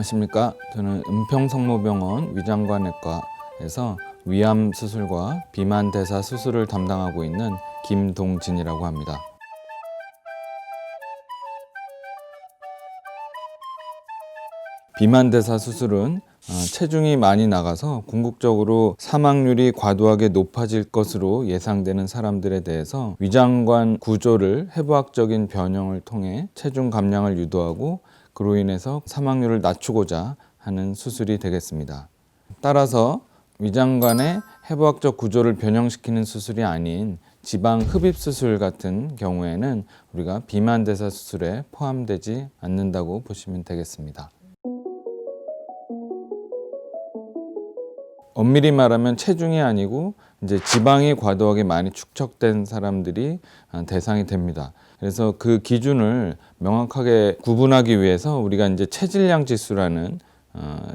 안녕하십니까. 저는 은평성모병원 위장관외과에서 위암 수술과 비만 대사 수술을 담당하고 있는 김동진이라고 합니다. 비만 대사 수술은 체중이 많이 나가서 궁극적으로 사망률이 과도하게 높아질 것으로 예상되는 사람들에 대해서 위장관 구조를 해부학적인 변형을 통해 체중 감량을 유도하고 그로 인해서 사망률을 낮추고자 하는 수술이 되겠습니다. 따라서 위장관의 해부학적 구조를 변형시키는 수술이 아닌 지방 흡입 수술 같은 경우에는 우리가 비만 대사 수술에 포함되지 않는다고 보시면 되겠습니다. 엄밀히 말하면 체중이 아니고 이제 지방이 과도하게 많이 축적된 사람들이 대상이 됩니다. 그래서 그 기준을 명확하게 구분하기 위해서 우리가 이제 체질량 지수라는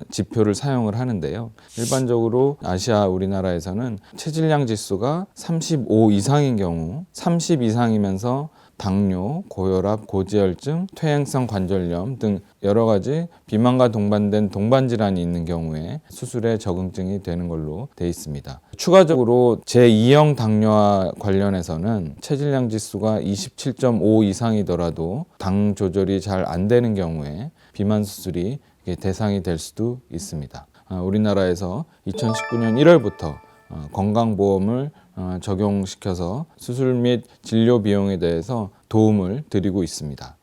지표를 사용을 하는데요. 일반적으로 아시아 우리나라에서는 체질량 지수가 35 이상인 경우, 30 이상이면서 당뇨, 고혈압, 고지혈증, 퇴행성 관절염 등 여러 가지 비만과 동반된 동반질환이 있는 경우에 수술에 적응증이 되는 걸로 되어 있습니다. 추가적으로 제2형 당뇨와 관련해서는 체질량 지수가 27.5 이상이더라도 당 조절이 잘 안 되는 경우에 비만 수술이 대상이 될 수도 있습니다. 우리나라에서 2019년 1월부터 건강보험을 적용시켜서 수술 및 진료 비용에 대해서 도움을 드리고 있습니다.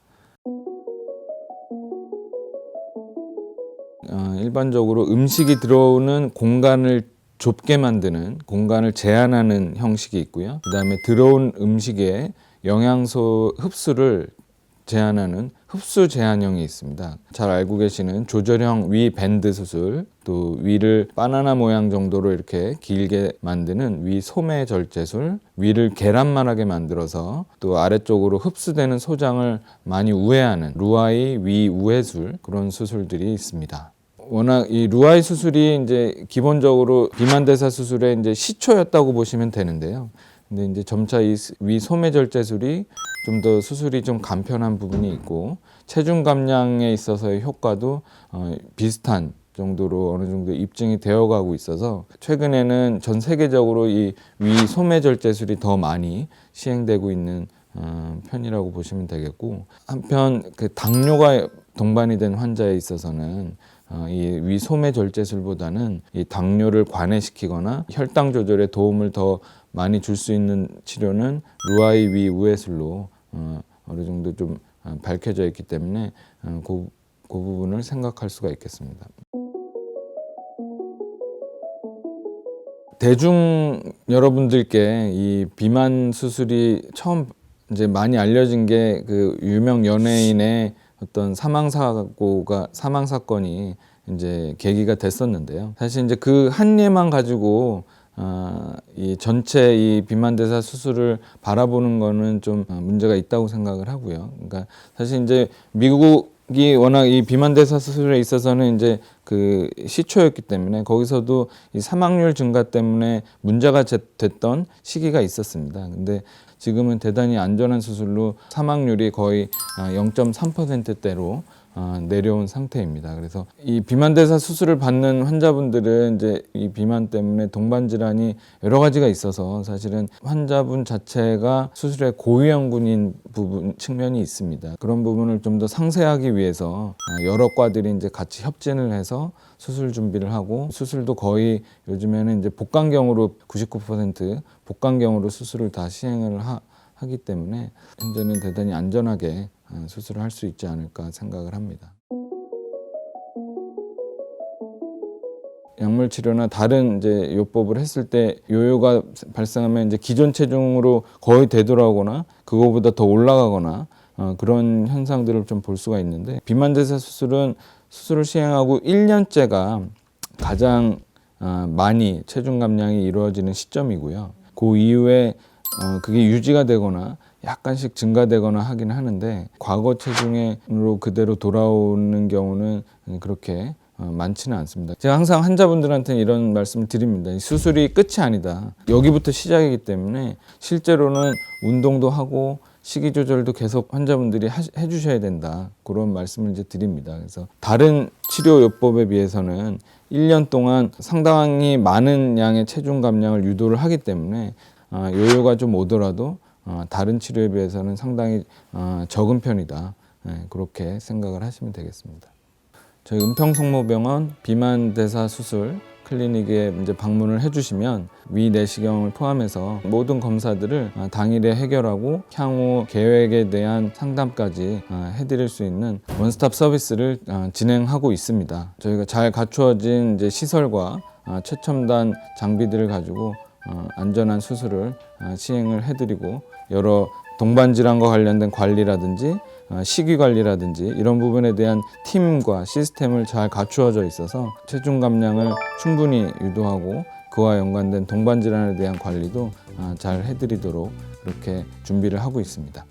일반적으로 음식이 들어오는 공간을 좁게 만드는, 공간을 제한하는 형식이 있고요. 그 다음에 들어온 음식의 영양소 흡수를 제한하는 흡수 제한형이 있습니다. 잘 알고 계시는 조절형 위 밴드 수술, 또 위를 바나나 모양 정도로 이렇게 길게 만드는 위 소매 절제술, 위를 계란만하게 만들어서 또 아래쪽으로 흡수되는 소장을 많이 우회하는 루아이 위 우회술, 그런 수술들이 있습니다. 워낙 이 루아이 수술이 이제 기본적으로 비만 대사 수술의 이제 시초였다고 보시면 되는데요. 근데 이제 점차 이 위 소매 절제술이 좀 더 수술이 좀 간편한 부분이 있고 체중 감량에 있어서의 효과도 비슷한 정도로 어느 정도 입증이 되어가고 있어서 최근에는 전 세계적으로 이 위 소매 절제술이 더 많이 시행되고 있는 편이라고 보시면 되겠고, 한편 그 당뇨가 동반이 된 환자에 있어서는 이 위 소매 절제술보다는 이 당뇨를 관해시키거나 혈당 조절에 도움을 더 많이 줄 수 있는 치료는 루아이 위 우회술로 어느 정도 좀 밝혀져 있기 때문에 그 부분을 생각할 수가 있겠습니다. 대중 여러분들께 이 비만 수술이 처음 이제 많이 알려진 게 그 유명 연예인의 어떤 사망 사건이 이제 계기가 됐었는데요. 사실 이제 그 한 예만 가지고 이 전체 이 비만 대사 수술을 바라보는 거는 좀 문제가 있다고 생각을 하고요. 그러니까 사실 이제 미국이 워낙 이 비만 대사 수술에 있어서는 이제 그 시초였기 때문에 거기서도 이 사망률 증가 때문에 문제가 됐던 시기가 있었습니다. 근데 지금은 대단히 안전한 수술로 사망률이 거의 0.3%대로 내려온 상태입니다. 그래서 이 비만 대사 수술을 받는 환자분들은 이제 이 비만 때문에 동반 질환이 여러 가지가 있어서 사실은 환자분 자체가 수술의 고위험군인 부분 측면이 있습니다. 그런 부분을 좀 더 상세하기 위해서 여러 과들이 이제 같이 협진을 해서 수술 준비를 하고, 수술도 거의 요즘에는 이제 복강경으로 99% 복강경으로 수술을 다 시행을 하기 때문에 현재는 대단히 안전하게 수술을 할 수 있지 않을까 생각을 합니다. 약물 치료나 다른 이제 요법을 했을 때 요요가 발생하면 이제 기존 체중으로 거의 되돌아오거나 그거보다 더 올라가거나 그런 현상들을 좀 볼 수가 있는데, 비만 대사 수술은 수술을 시행하고 1년째가 가장 많이 체중 감량이 이루어지는 시점이고요. 그 이후에 그게 유지가 되거나 약간씩 증가되거나 하긴 하는데 과거 체중으로 그대로 돌아오는 경우는 그렇게 많지는 않습니다. 제가 항상 환자분들한테는 이런 말씀을 드립니다. 수술이 끝이 아니다. 여기부터 시작이기 때문에 실제로는 운동도 하고 식이 조절도 계속 환자분들이 해주셔야 된다. 그런 말씀을 이제 드립니다. 그래서 다른 치료요법에 비해서는 1년 동안 상당히 많은 양의 체중 감량을 유도를 하기 때문에 요요가 좀 오더라도 다른 치료에 비해서는 상당히 적은 편이다. 그렇게 생각을 하시면 되겠습니다. 저희 은평성모병원 비만대사 수술 클리닉에 이제 방문을 해주시면 위내시경을 포함해서 모든 검사들을 당일에 해결하고 향후 계획에 대한 상담까지 해드릴 수 있는 원스톱 서비스를 진행하고 있습니다. 저희가 잘 갖추어진 이제 시설과 최첨단 장비들을 가지고 안전한 수술을 시행을 해드리고 여러 동반 질환과 관련된 관리라든지 식이 관리라든지 이런 부분에 대한 팀과 시스템을 잘 갖추어져 있어서 체중 감량을 충분히 유도하고 그와 연관된 동반 질환에 대한 관리도 잘 해드리도록 이렇게 준비를 하고 있습니다.